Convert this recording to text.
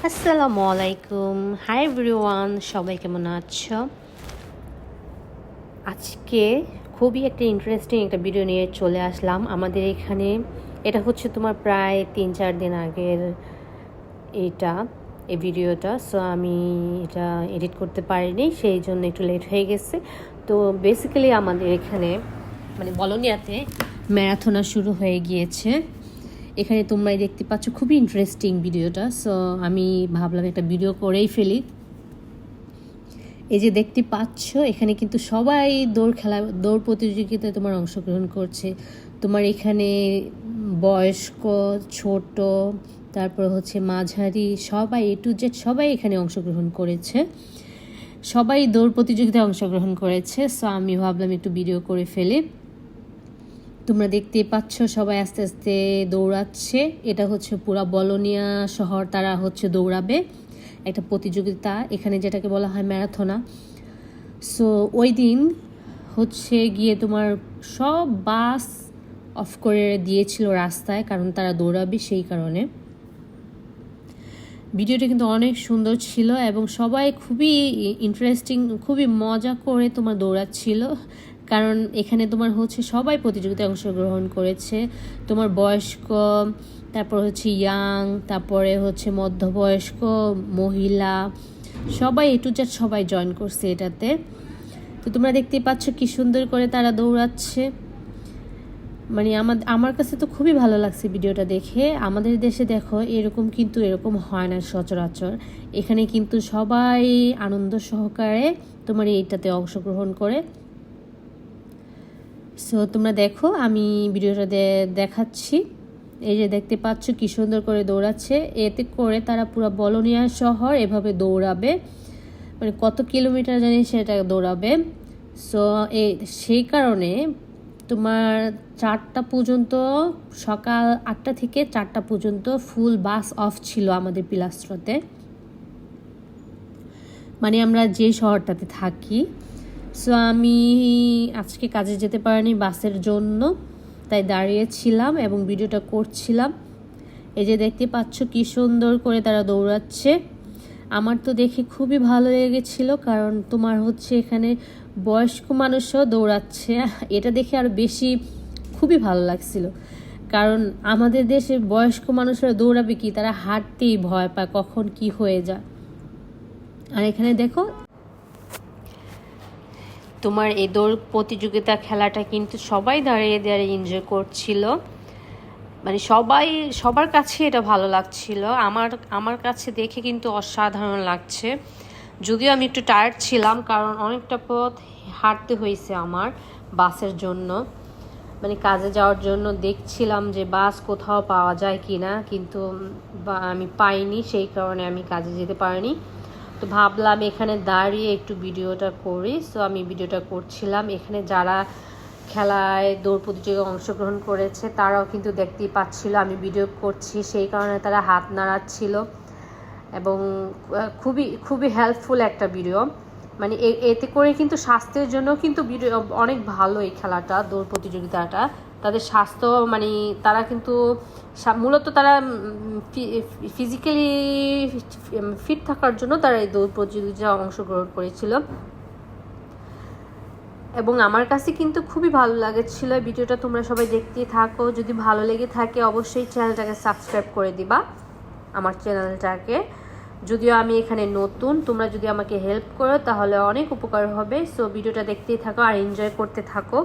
আসসালামু আলাইকুম। Hi everyone, সবাই কেমন আছো? আজকে খুবই একটা ইন্টারেস্টিং একটা ভিডিও নিয়ে চলে আসলাম আমাদের এখানে। এটা হচ্ছে তোমার প্রায় 3-4 দিন আগের এই ভিডিওটা। সো আমি এটা এডিট করতে পারিনি, সেই জন্য একটু লেট হয়ে গেছে। তো বেসিক্যালি আমাদের এখানে মানে বলোনিয়াতে ম্যারাথন শুরু হয়ে গিয়েছে। এখানে তোমরাই দেখতে পাচ্ছ, খুবই ইন্টারেস্টিং ভিডিওটা। সো আমি ভাবলাম একটা ভিডিও করেই ফেলি। এই যে দেখতে পাচ্ছ, এখানে কিন্তু সবাই দৌড় প্রতিযোগিতায় তোমার অংশগ্রহণ করছে। তোমার এখানে বয়স্ক, ছোট, তারপর হচ্ছে মাঝারি, সবাই A to Z সবাই এখানে অংশগ্রহণ করেছে। সবাই দৌড় প্রতিযোগিতায় অংশগ্রহণ করেছে। সো আমি ভাবলাম একটু ভিডিও করে ফেলি। তোমরা দেখতে পাচ্ছ সবাই আস্তে আস্তে দৌড়াচ্ছে। এটা হচ্ছে পুরা বলোনিয়া শহর তারা হচ্ছে দৌড়াবে, একটা প্রতিযোগিতা এখানে যেটাকে বলা হয় ম্যারাথনা। সো ওই দিন হচ্ছে গিয়ে তোমার সব বাস অফ করে দিয়েছিল রাস্তায়, কারণ তারা দৌড়াবে সেই কারণে। ভিডিওটা কিন্তু অনেক সুন্দর ছিল এবং সবাই খুবই ইন্টারেস্টিং, খুবই মজা করে তোমার দৌড়াচ্ছিল। কারণ এখানে তোমার হচ্ছে সবাই প্রতিযোগিতায় অংশগ্রহণ করেছে। তোমার বয়স্ক, তারপর হচ্ছে ইয়াং, তারপরে হচ্ছে মধ্যবয়স্ক, মহিলা, সবাই A to Z সবাই জয়েন করছে এটাতে। তো তোমরা দেখতে পাচ্ছ কি সুন্দর করে তারা দৌড়াচ্ছে। মানে আমার কাছে তো খুবই ভালো লাগছে ভিডিওটা দেখে। আমাদের দেশে দেখো এরকম হয় না সচরাচর। এখানে কিন্তু সবাই আনন্দ সহকারে তোমার এইটাতে অংশগ্রহণ করে। সো তোমরা দেখো, আমি ভিডিওটা দেখাচ্ছি। এই যে দেখতে পাচ্ছ কি সুন্দর করে দৌড়াচ্ছে। এতে করে তারা পুরো বলোনিয়া শহর এভাবে দৌড়াবে, মানে কত কিলোমিটার জানি সেটা দৌড়াবে। সো সেই কারণে তোমার 4টা পর্যন্ত, সকাল 8টা থেকে 4টা পর্যন্ত ফুল বাস অফ ছিল আমাদের পিলাস্ট্রতে, মানে আমরা যে শহরটাতে থাকি। সো আমি আজকে কাজে যেতে পারিনি বাসের জন্য, তাই দাঁড়িয়েছিলাম এবং ভিডিওটা করছিলাম। এই যে দেখতে পাচ্ছ কি সুন্দর করে তারা দৌড়াচ্ছে। আমার তো দেখে খুবই ভালো লেগেছিল, কারণ তোমার হচ্ছে এখানে বয়স্ক মানুষও দৌড়াচ্ছে। এটা দেখে আরও বেশি খুবই ভালো লাগছিল, কারণ আমাদের দেশে বয়স্ক মানুষরা দৌড়াবে কি, তারা হাঁটতেই ভয় পায় কখন কি হয়ে যায়। আর এখানে দেখো তোমার এই দৌড় প্রতিযোগিতা খেলাটা কিন্তু সবাই দাঁড়িয়ে দাঁড়িয়ে এনজয় করছিল। মানে সবার কাছে এটা ভালো লাগছিল। আমার কাছে দেখে কিন্তু অসাধারণ লাগছে। যদিও আমি একটু টায়ার্ড ছিলাম, কারণ অনেকটা পথ হাঁটতে হয়েছে আমার বাসের জন্য। মানে কাজে যাওয়ার জন্য দেখছিলাম যে বাস কোথাও পাওয়া যায় কি না, কিন্তু আমি পাইনি, সেই কারণে আমি কাজে যেতে পারিনি। তো ভাবলাম এখানে দাঁড়িয়ে একটু ভিডিওটা করি। সো আমি ভিডিওটা করছিলাম। এখানে যারা খেলায় দৌড় প্রতিযোগিতায় অংশগ্রহণ করেছে তারাও কিন্তু দেখতেই পাচ্ছিল আমি ভিডিও করছি, সেই কারণে তারা হাত নাড়াচ্ছিল এবং খুবই খুবই হেল্পফুল একটা ভিডিও। মানে এতে করে কিন্তু স্বাস্থ্যের জন্য কিন্তু ভিডিও অনেক ভালো। এই খেলাটা, দৌড় প্রতিযোগিতাটা তাদের স্বাস্থ্য, মানে তারা কিন্তু মূলত তারা ফিজিক্যালি ফিট থাকার জন্য তারা এই দৌড় প্রতিযোগিতায় অংশগ্রহণ করেছিল এবং আমার কাছে কিন্তু খুবই ভালো লাগেছিল। ভিডিওটা তোমরা সবাই দেখতেই থাকো। যদি ভালো লেগে থাকে অবশ্যই চ্যানেলটাকে সাবস্ক্রাইব করে দিবা, আমার চ্যানেলটাকে। যদিও আমি এখানে নতুন, তোমরা যদি আমাকে হেল্প করো তাহলে অনেক উপকার হবে। সো ভিডিওটা দেখতেই থাকো আর এনজয় করতে থাকো।